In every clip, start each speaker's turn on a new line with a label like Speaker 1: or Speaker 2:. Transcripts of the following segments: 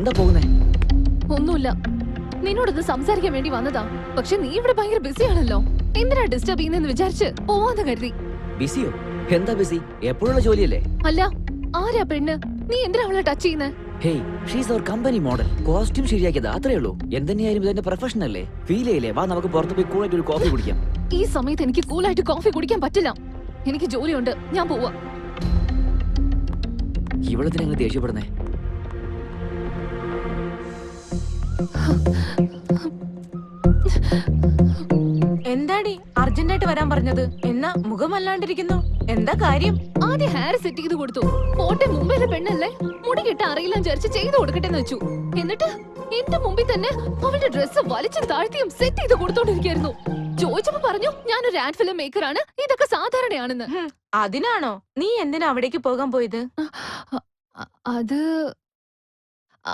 Speaker 1: എന്താ പോകുന്നേ?
Speaker 2: ഒന്നുമില്ല, നിന്നോടൊന്ന് സംസാരിക്കാൻ വേണ്ടി വന്നതാ. പക്ഷെ നീ ഇവിടെ ഭയങ്കര ബിസി ആണല്ലോ. എന്തിനാ ഡിസ്റ്റർബ് ചെയ്യുന്നെന്ന് വിചാരിച്ച് പോവാന്ന് കരുതി.
Speaker 1: ബിസിയോ? എന്താ ബിസി? എപ്പോഴുള്ള ജോലിയല്ലേ?
Speaker 2: അല്ല, ആരാ പെണ്ണ്? നീ എന്തിനാ അവളെ ടച്ച് ചെയ്യുന്നേ?
Speaker 1: ഹേയ്, ഷീസ് അവർ കമ്പനി മോഡൽ. കോസ്റ്റ്യൂം ശരിയാക്കിയത് അത്രേ ഉള്ളൂ. എന്തെന്നെയായാലും ഇതെന്റെ പ്രൊഫഷൻ അല്ലേ? ഫീൽ ചെയ്യില്ലേ? വാ, നമുക്ക് പുറത്ത് പോയി കൂളായിട്ട് ഒരു കോഫി കുടിക്കാം.
Speaker 2: ഈ സമയത്ത് എനിക്ക് കൂളായിട്ട് കോഫി കുടിക്കാൻ പറ്റില്ല. എനിക്ക് ജോലിയുണ്ട്, ഞാൻ പോവാ.
Speaker 1: ഇവളത്തിനങ്ങനെ ദേഷ്യപ്പെടുന്നേ?
Speaker 3: എന്താടി അർജന്റായിട്ട് വരാൻ പറഞ്ഞത്? എന്നാ മുഖമല്ലാണ്ടിരിക്കുന്നു, എന്താ കാര്യം?
Speaker 2: ആദ്യം ഹെയർ സെറ്റ് ചെയ്ത് കൊടുത്തു. പോട്ടെ, മുമ്പിലെ പെണ്ണല്ലേ, മുടി കെട്ട അറിയില്ല വിചാരിച്ച് ചെയ്ത് കൊടുക്കട്ടെ എന്ന് വെച്ചു. എന്നിട്ട് എന്റെ മുമ്പിൽ തന്നെ അവളുടെ ഡ്രസ്സ് വലിച്ചും താഴ്ത്തിയും സെറ്റ് ചെയ്ത് കൊടുത്തോണ്ടിരിക്കായിരുന്നു. ചോദിച്ചപ്പോ പറഞ്ഞു ഞാനൊരു ആഡ് ഫിലിം മേക്കർ ആണ്, ഇതൊക്കെ സാധാരണയാണെന്ന്.
Speaker 3: അതിനാണോ നീ എന്തിനാ അവിടേക്ക് പോകാൻ പോയത്?
Speaker 2: അത്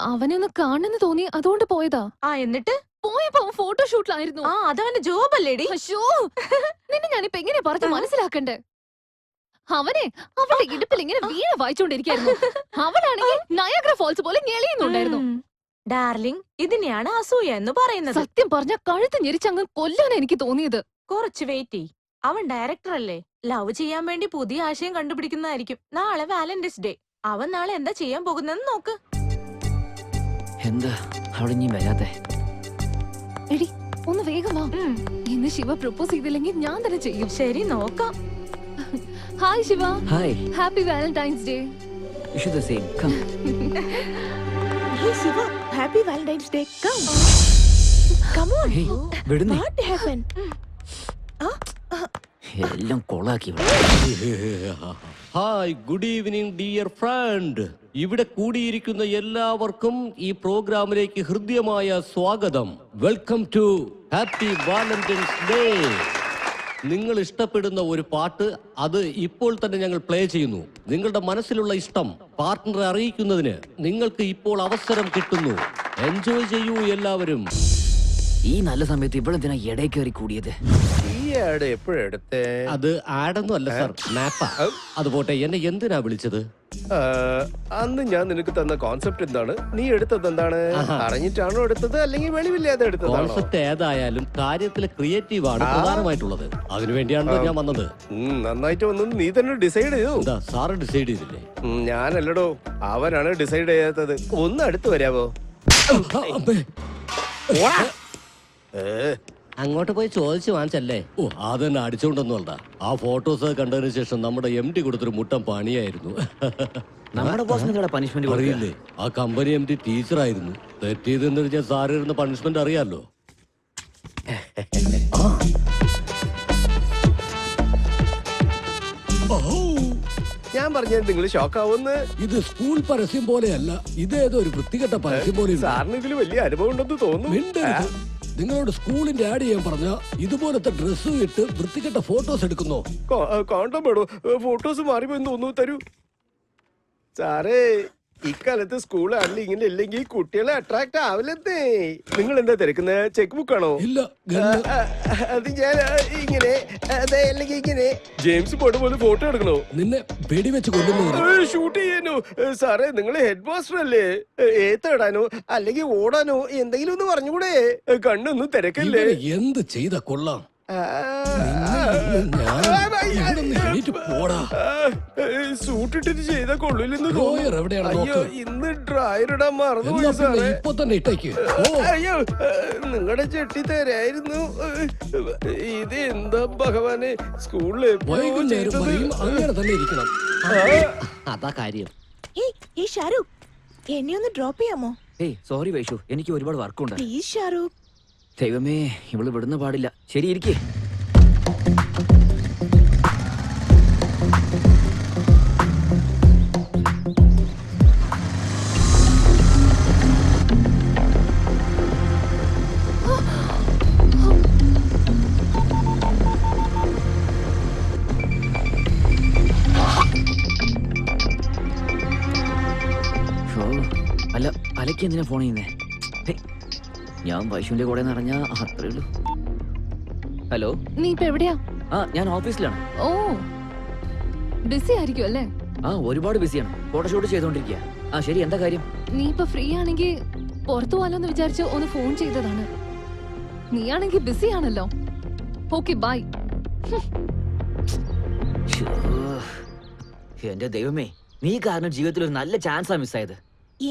Speaker 2: അവനെ ഒന്ന് കാണുന്നു തോന്നി, അതുകൊണ്ട് പോയതാ.
Speaker 3: എന്നിട്ട്
Speaker 2: പോയപ്പോ അവൻ ഫോട്ടോഷൂട്ടിലായിരുന്നു.
Speaker 3: അതവന്റെ ജോബ് അല്ലേടി?
Speaker 2: നിന്നെ ഞാനിപ്പോ എങ്ങനെ പറഞ്ഞു മനസ്സിലാക്കണ്ടേ? അവനെ അവളുടെ ഇടുപ്പിൽ ഇങ്ങനെ വീണ വായിച്ചോണ്ടിരിക്കായിരുന്നു. അവളാണെങ്കിൽ നയാഗ്ര ഫോൾസ് പോലെ ഞെളിയുന്നുണ്ടായിരുന്നു.
Speaker 3: ഡാർലിംഗ്, ഇതിനെയാണ് അസൂയ എന്ന് പറയുന്നത്.
Speaker 2: സത്യം പറഞ്ഞ കഴുത്ത് ഞെരിച്ചങ്ങ് കൊല്ലാൻ എനിക്ക് തോന്നിയത്.
Speaker 3: കുറച്ച് വെയിറ്റ് ചെയ്, അവൻ ഡയറക്ടർ അല്ലേ, ലവ് ചെയ്യാൻ വേണ്ടി പുതിയ ആശയം കണ്ടുപിടിക്കുന്നതായിരിക്കും. നാളെ വാലന്റൈൻസ് ഡേ, അവൻ നാളെ എന്താ ചെയ്യാൻ പോകുന്നെന്ന് നോക്ക്.
Speaker 1: എന്താ അവളിഞ്ഞി വരാത്തെ?
Speaker 2: എടി, ഒന്ന് വേഗം വാ. ഇന്ന് ശിവ പ്രപ്പോസ് ചെയ്തില്ലെങ്കിൽ ഞാൻ തന്നെ ചെയ്യും.
Speaker 3: ശരി, നോക്കാം.
Speaker 2: Hi Shiva.
Speaker 1: Hi.
Speaker 2: Happy Valentine's Day.
Speaker 1: Wish you the same. Come.
Speaker 4: Hey Shiva, happy Valentine's Day. Come. Come on.
Speaker 1: Hey, വിടുന്നേ.
Speaker 4: What happened?
Speaker 1: എല്ലാം കൊളാക്കി.
Speaker 5: Hi, good evening dear friend. ഇവിടെ കൂടിയിരിക്കുന്ന എല്ലാവർക്കും ഈ പ്രോഗ്രാമിലേക്ക് ഹൃദ്യമായ സ്വാഗതം. Welcome to happy Valentine's Day. നിങ്ങൾ ഇഷ്ടപ്പെടുന്ന ഒരു പാട്ട് അത് ഇപ്പോൾ തന്നെ ഞങ്ങൾ പ്ലേ ചെയ്യുന്നു. നിങ്ങളുടെ മനസ്സിലുള്ള ഇഷ്ടം പാർട്ട്ണറെ അറിയിക്കുന്നതിന് നിങ്ങൾക്ക് ഇപ്പോൾ അവസരം കിട്ടുന്നു. എൻജോയ് ചെയ്യൂ എല്ലാവരും.
Speaker 1: ഈ നല്ല സമയത്ത് ഇവളെന്തിനാ ഇടയിൽ കയറി കൂടിയത്?
Speaker 5: അത് ആഡൊന്നും അല്ല സാർ, മാപ്പാ. അത് പോട്ടെ, എന്നെ എന്തിനാ വിളിച്ചത്?
Speaker 6: അന്ന് ഞാൻ നിനക്ക് തന്ന കോൺസെപ്റ്റ് എന്താണ്? നീ എടുത്തത് എന്താണ്? അറിഞ്ഞിട്ടാണോ എടുത്തത് അല്ലെങ്കിൽ വെളിവില്ലാതെ എടുത്തത്?
Speaker 5: കോൺസെപ്റ്റ് ഏതായാലും കാര്യത്തില് ക്രിയേറ്റീവ് ആണ് പ്രധാനമായിട്ടുള്ളത്. അതിനുവേണ്ടിയാണല്ലോ ഞാൻ വന്നത്.
Speaker 6: നന്നായിട്ട് വന്നത് നീ തന്നെ ഡിസൈഡ് ചെയ്തു.
Speaker 5: എന്താ സാറ് ഡിസൈഡ് ചെയ്തില്ലേ?
Speaker 6: ഞാനല്ലടോ, അവനാണ് ഡിസൈഡ് ചെയ്യാത്തത്. ഒന്ന് അടുത്ത് വരാവോ?
Speaker 5: അങ്ങോട്ട് പോയി ചോദിച്ചു വാങ്ങിച്ചല്ലേ? ഓ, അതെന്നെ അടിച്ചോണ്ടൊന്നുമല്ല. ആ ഫോട്ടോസ് കണ്ടതിന് ശേഷം നമ്മുടെ MD കൊടുത്തൊരു മുട്ടം പണിയായിരുന്നു.
Speaker 1: നമ്മുടെ ബോസിന് പണിഷ്മെന്റ്
Speaker 5: അറിയില്ലേ? ആ കമ്പനി MD ടീച്ചറായിരുന്നു. തെറ്റിയതെന്ന് വെച്ചാൽ സാറിരുന്ന പണിഷ്മെന്റ് അറിയാലോ.
Speaker 6: ഞാൻ പറഞ്ഞത് നിങ്ങൾ ഷോക്കാവുന്ന്.
Speaker 5: ഇത് സ്കൂൾ പരസ്യം പോലെയല്ല, ഇതേതോ ഒരു വൃത്തികെട്ട പരസ്യം പോലെ.
Speaker 6: സാറിന് ഇതിൽ വലിയ അനുഭവം ഉണ്ടെന്ന് തോന്നുന്നു.
Speaker 5: നിങ്ങളോട് സ്കൂളിന്റെ ആഡ് ചെയ്യാൻ പറഞ്ഞ ഇതുപോലത്തെ ഡ്രസ്സ് ഇട്ട് വൃത്തികെട്ട ഫോട്ടോസ് എടുക്കുന്നോ?
Speaker 6: കോണ്ടം വേണോ? ഫോട്ടോസ് മാറിപ്പോയി തോന്നുന്നു. തരൂ സാറേ. ഇക്കാലത്ത് സ്കൂൾ ആണെങ്കിൽ ഇങ്ങനെ ഇല്ലെങ്കിൽ കുട്ടികളെ അട്രാക്ട് ആവില്ലെന്നേ. നിങ്ങൾ എന്താ തിരക്കുന്നത്? ചെക്ക് ബുക്ക് ആണോ?
Speaker 5: ഇല്ല,
Speaker 6: അത് ഞാൻ ഇങ്ങനെ അതെ അല്ലെങ്കിൽ ഇങ്ങനെ ജെയിംസ് ബോണ്ട് പോലെ ഫോട്ടോ എടുക്കണോ?
Speaker 5: നിന്നെ വെടിവെച്ച് കൊല്ലുന്നു.
Speaker 6: ഷൂട്ട് ചെയ്യാനോ? സാറേ, നിങ്ങൾ ഹെഡ് മാസ്റ്റർ അല്ലേ? ഏത്തടാനോ അല്ലെങ്കിൽ ഓടാനോ എന്തെങ്കിലും ഒന്ന് പറഞ്ഞുകൂടെ? കണ്ണൊന്നും തിരക്കല്ലേ?
Speaker 5: എന്ത് ചെയ്ത കൊള്ളാം.
Speaker 6: സൂട്ടിട്ടിട്ട് ചെയ്ത കൊള്ളില്ലെന്ന്
Speaker 5: എവിടെയാണ്?
Speaker 6: അയ്യോ, ഇന്ന് ഡ്രയർ ഇടാൻ മറന്നുപോയി സാറേ.
Speaker 5: ഇപ്പൊ തന്നെ ഇട്ടേക്ക്.
Speaker 6: അയ്യോ, നിങ്ങളുടെ ചെട്ടി തരായിരുന്നു. ഇത് എന്താ ഭഗവാനെ, സ്കൂളില്
Speaker 5: അങ്ങനെ തന്നെ ഇരിക്കണം. അതാ കാര്യം.
Speaker 4: Hey ഷാരൂഖ്, എന്നെ ഒന്ന് ഡ്രോപ്പ് ചെയ്യാമോ?
Speaker 1: ഏയ് സോറി വൈഷു, എനിക്ക് ഒരുപാട് വർക്കുണ്ട്.
Speaker 4: പ്ലീസ് ഷാരൂഖ്.
Speaker 1: ദൈവമേ, ഇവള് വിടുന്ന പാടില്ല. ശരി, ഇരിക്കേ. അല്ല, അലക്ക് എന്തിനാ ഫോൺ ചെയ്യുന്നേ? ഞാൻ വൈഷുവിന്റെ കൂടെ നിറഞ്ഞ അത്രേ ഉള്ളൂ. ഹലോ,
Speaker 2: നീ ഇപ്പൊ എവിടെയാ?
Speaker 1: ഞാൻ ഓഫീസിലാണ്.
Speaker 2: ഓ, ബിസി ആയിരിക്കും അല്ലേ?
Speaker 1: ഒരുപാട് ബിസിയാണ്. ഫോട്ടോഷൂട്ട് ചെയ്തോണ്ടിരിക്കുക. ആ ശരി, എന്താ കാര്യം?
Speaker 2: നീ ഇപ്പൊ ഫ്രീ ആണെങ്കിൽ പുറത്തു പോവാലോന്ന് വിചാരിച്ച് ഒന്ന് ഫോൺ ചെയ്തതാണ്. നീ ആണെങ്കിൽ ബിസി ആണല്ലോ. Okay bye.
Speaker 1: ശ്ശോ. എന്റെ ദൈവമേ, നീ കാരണം ജീവിതത്തിൽ ഒരു നല്ല ചാൻസാ മിസ്സായത്.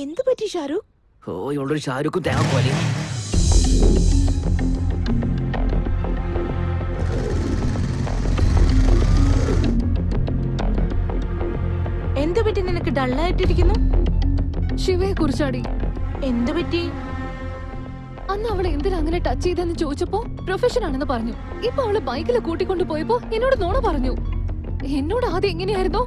Speaker 4: എന്ത് പറ്റി ഷാരൂഖ്?
Speaker 1: ഓ, ഇവളൊരു ഷാരൂഖും തേങ്ങ പോലെ.
Speaker 3: എന്ത് പറ്റി നിനക്ക് ഡള്ളായിട്ടിരിക്കുന്നു?
Speaker 2: ശിവയെ കുറിച്ചാടി.
Speaker 3: എന്ത് പറ്റി?
Speaker 2: അന്ന് അവളെ എന്തിനാ അങ്ങനെ ടച്ച് ചെയ്തെന്ന് ചോദിച്ചപ്പോ പ്രൊഫഷൻ ആണെന്ന് പറഞ്ഞു. ഇപ്പൊ അവളെ ബൈക്കിൽ കൂട്ടിക്കൊണ്ട് പോയപ്പോ എന്നോട് നോണ പറഞ്ഞു. എന്നോട് ആദ്യം എങ്ങനെയായിരുന്നോ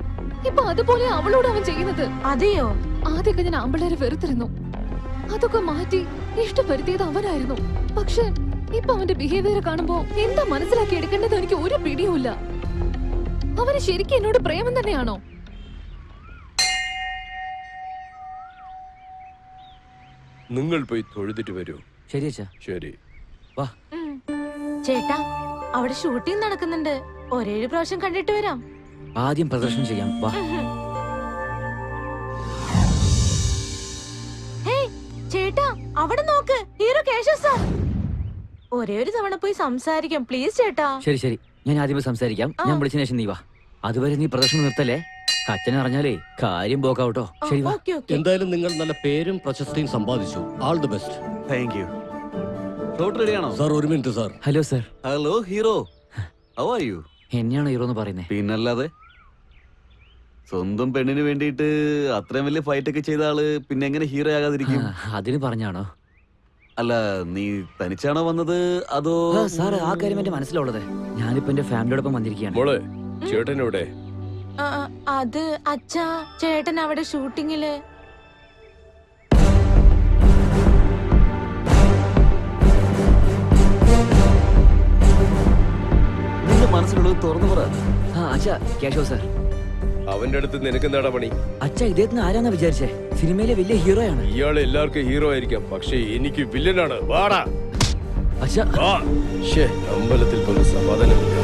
Speaker 2: ഇപ്പൊ അതുപോലെ അവളോട് അവൻ ചെയ്യുന്നത്.
Speaker 3: അതെയോ?
Speaker 2: ആദ്യമൊക്കെ ഞാൻ ആമ്പിള്ളേരെ വെറുത്തിരുന്നു. അതൊക്കെ മാറ്റി ഇഷ്ടപ്പെടുത്തിയത് അവനായിരുന്നു. പക്ഷെ ഇപ്പൊ അവന്റെ ബിഹേവിയർ കാണുമ്പോ എന്താ മനസ്സിലാക്കി എടുക്കേണ്ടത് എനിക്ക് ഒരു പിടിയുമില്ല. അവന് ശരിക്കും എന്നോട് പ്രേമം തന്നെയാണോ?
Speaker 6: നിങ്ങൾ പോയി തൊഴുതിട്ട് വരൂ.
Speaker 1: ശരി അച്ഛാ.
Speaker 6: ശരി.
Speaker 1: വാ.
Speaker 3: ചേട്ടാ, അവിടെ ഷൂട്ടിംഗ് നടക്കുന്നുണ്ട്. ഒരേഴ് പ്രാവശ്യം കണ്ടിട്ട് വരാം.
Speaker 1: ആദ്യം പ്രദർശനം ചെയ്യാം. വാ.
Speaker 3: ഹേയ് ചേട്ടാ, അവിടെ നോക്ക്, ഹീറോ കേശവ് സാർ. ഒരേ ഒരു തവണ പോയി സംസാരിക്കാം പ്ലീസ് ചേട്ടാ.
Speaker 1: ശരി ശരി, ഞാൻ ആദ്യമേ സംസാരിക്കാം. ഞാൻ വിളിച്ചതിന് ശേഷം നീ വാ. അതുവരെ നീ പ്രദർശനം നിർത്തല്ലേ. അച്ഛനെ അറിഞ്ഞാലേ കാര്യം പോക്കാവട്ടോ. ശരി വാ.
Speaker 3: Okay okay.
Speaker 5: എന്തായാലും നിങ്ങൾ നല്ല പേരും പ്രശസ്തിയും സമ്പാദിച്ചു. All the best.
Speaker 7: Thank you. Shot റെഡിയാണോ?
Speaker 5: സാർ ഒരു minute sir.
Speaker 1: Hello sir.
Speaker 7: Hello hero, how are you?
Speaker 1: എന്നെയാണോ ഹീറോ എന്ന് പറയുന്നേ?
Speaker 7: പിന്നല്ലാതെ, സ്വന്തം പെണ്ണിന് വേണ്ടിയിട്ട് അത്രയും വലിയ ഫൈറ്റ് ഒക്കെ ചെയ്ത ആള് പിന്നെ എങ്ങനെ ഹീറോ ആകാതിരിക്കും?
Speaker 1: അതിന് പറഞ്ഞാണോ?
Speaker 7: അല്ല, നീ തനിച്ചാണോ വന്നത് അതോ?
Speaker 1: സാർ, ആ കാര്യം എന്റെ മനസ്സിലുള്ളത്. ഞാനിപ്പോ എന്റെ ഫാമിലിയോടൊപ്പം വന്നിരിക്കുകയാണ്.
Speaker 6: മോളെ, ചേട്ടനെവിടെ?
Speaker 3: അത് അച്ഛാ, ചേട്ടൻ അവിടെ ഷൂട്ടിങ്ങില്.
Speaker 7: നിന്റെ മനസ്സിലുള്ളത് തുറന്നു പറ.
Speaker 1: അച്ഛാ, കേശവ് സർ.
Speaker 6: അവന്റെ അടുത്ത് നിനക്ക് എന്താടാ പണി?
Speaker 1: അച്ഛാ, ഇദ്ദേഹത്തിന് ആരാന്നാ വിചാരിച്ചേ? സിനിമയിലെ വലിയ ഹീറോയാണ്.
Speaker 6: ഇയാൾ എല്ലാവർക്കും ഹീറോ ആയിരിക്കാം, പക്ഷെ എനിക്ക് വില്ലനാണ്. വാടാ.
Speaker 1: അച്ഛാ.
Speaker 6: അമ്പലത്തിൽ കൊണ്ട് സമാധാനമില്ല.